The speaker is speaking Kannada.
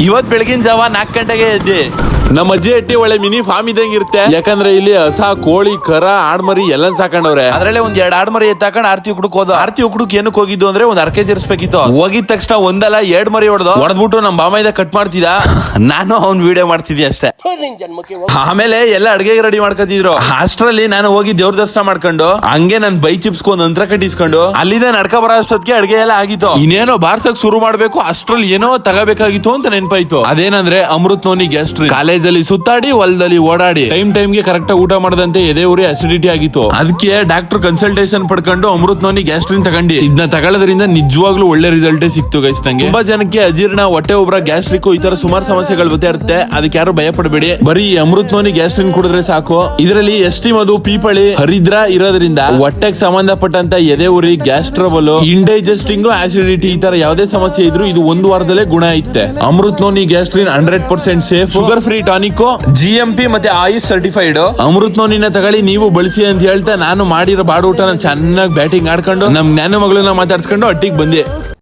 ಇವತ್ ಬೆಳಗಿನ ಜಾವ 4 ಗಂಟೆಗೆ ಎದ್ದಿ. ನಮ್ಮ ಅಜ್ಜಿ ಹಟ್ಟಿ ಒಳ್ಳೆ ಮಿನಿ ಫಾರ್ಮ್ ಇದ್ದಂಗೆ ಇರುತ್ತೆ. ಯಾಕಂದ್ರೆ ಇಲ್ಲಿ ಹಸ, ಕೋಳಿ, ಕರ, ಆಡ್ಮರಿ ಎಲ್ಲ ಸಾಕೊಂಡವ್ರೆ. ಅದ್ರಲ್ಲೇ ಒಂದ್ 2 ಆಡ್ಮರಿ ಎತ್ತಾಕೊಂಡು ಆರ್ತಿ ಉಕ್ಕಡಕ್ ಹೋದ. ಆರ್ತಿ ಉಕ್ಕಡಕ್ ಏನಕ್ಕೆ ಹೋಗಿದ್ದು ಅಂದ್ರೆ ಒಂದ್ ಅರ್ಕೆ ತೀರ್ಸ್ಬೇಕಿತ್ತು. ಹೋಗಿದ ತಕ್ಷಣ ಒಂದಲ್ಲ 2 ಮರಿ ಹೊಡೆದ್ಬಿಟ್ಟು ನಮ್ಮ ಬಾಮೈದ ಕಟ್ ಮಾಡ್ತಿದ್ದ. ನಾನು ಅವ್ನ್ ವಿಡಿಯೋ ಮಾಡ್ತಿದ್ದೆ ಅಷ್ಟೇ. ಆಮೇಲೆ ಎಲ್ಲ ಅಡ್ಗೆ ರೆಡಿ ಮಾಡ್ಕೊತಿದ್ರು. ಅಷ್ಟ್ರಲ್ಲಿ ನಾನು ಹೋಗಿ ದೇವ್ರ ದರ್ಶನ ಮಾಡ್ಕೊಂಡು ಹಂಗೆ ನನ್ ಬೈ ಚಿಪ್ಸ್ಕೊಂಡ್ ನಂತರ ಕಟ್ಟಿಸ್ಕೊಂಡು ಅಲ್ಲಿಂದ ನಡ್ಕ ಬರೋ ಅಷ್ಟೊತ್ತಿಗೆ ಅಡ್ಗೆ ಎಲ್ಲ ಆಗಿತ್ತು. ಇನ್ನೇನೋ ಬಾರ್ಸಕ್ ಶುರು ಮಾಡ್ಬೇಕು ಅಷ್ಟ್ರಲ್ಲಿ ಏನೋ ತಗೋಬೇಕಾಗಿತ್ತು ಅಂತ ನೆನಪಾಯ್ತು. ಅದೇನಂದ್ರೆ ಅಮೃತ್ ನೋನಿ ಗ್ಯಾಸ್ಟ್ರಿಕ್. ಕಾಲೇಜಲ್ಲಿ ಸುತ್ತಾಡಿ ಹೊಲದಲ್ಲಿ ಓಡಾಡಿ ಟೈಮ್ಗೆ ಕರೆಕ್ಟ್ ಊಟ ಮಾಡದಂತೆ ಎದೆ ಉರಿ ಅಸಿಡಿಟಿ ಆಗಿತ್ತು. ಅದಕ್ಕೆ ಡಾಕ್ಟರ್ ಕನ್ಸಲ್ಟೇಷನ್ ಪಡ್ಕೊಂಡು ಅಮೃತ್ ನೋನಿ ಗ್ಯಾಸ್ಟ್ರಿನ್ ತಗೊಂಡಿ. ಇದನ್ನ ತಗೊಳ್ಳೋದ್ರಿಂದ ನಿಜವಾಗ್ಲೂ ಒಳ್ಳೆ ರಿಸಲ್ಟ್ ಸಿಕ್ತು ಗೈಸ್. ನಂಗೆ ತುಂಬಾ ಜನಕ್ಕೆ ಅಜೀರ್ಣ, ಹೊಟ್ಟೆ ಉಬ್ರ, ಗ್ಯಾಸ್ಟ್ರಿಕ್ ಈ ತರ ಸುಮಾರು ಸಮಸ್ಯೆಗಳು ಬರ್ತಾ ಇರುತ್ತೆ. ಅದಕ್ಕೆ ಯಾರು ಭಯ ಪಡಬೇಡಿ. ಬರೀ ಅಮೃತ್ ನೋನಿ ಗ್ಯಾಸ್ಟ್ರಿನ್ ಕುಡಿದ್ರೆ ಸಾಕು. ಇದರಲ್ಲಿ ಎಸ್ಟಿ ಮಧು, ಪೀಪಳಿ, ಹರಿದ್ರ ಇರೋದ್ರಿಂದ ಹೊಟ್ಟೆಗೆ ಸಂಬಂಧಪಟ್ಟಂತ ಎದೆ ಉರಿ, ಗ್ಯಾಸ್ ಟ್ರಬಲ್, ಇಂಡೈಜೆಸ್ಟಿಂಗ್, ಆಸಿಡಿಟಿ ಈ ತರ ಯಾವುದೇ ಸಮಸ್ಯೆ ಇದ್ರು ಇದು 1 ವಾರದಲ್ಲೇ ಗುಣ ಐತೆ. Amrit noni gastrin 100% safe, sugar free tonic, GMP ಮತ್ತೆ ಆಯುಷ್ ಸರ್ಟಿಫೈಡ್. ಅಮೃತ್ ನೋನಿನ ತಗೊಳ್ಳಿ, ನೀವು ಬಳಸಿ ಅಂತ ಹೇಳ್ತಾ ನಾನು ಮಾಡಿರೋ ಬಾಡ ಊಟನ ಚೆನ್ನಾಗಿ ಬ್ಯಾಟಿಂಗ್ ಆಡ್ಕೊಂಡು ನಮ್ ಜ್ಞಾನ ಮಗಳನ್ನ ಮಾತಾಡ್ಸ್ಕೊಂಡು ಹಟ್ಟಿಗೆ ಬಂದೆ.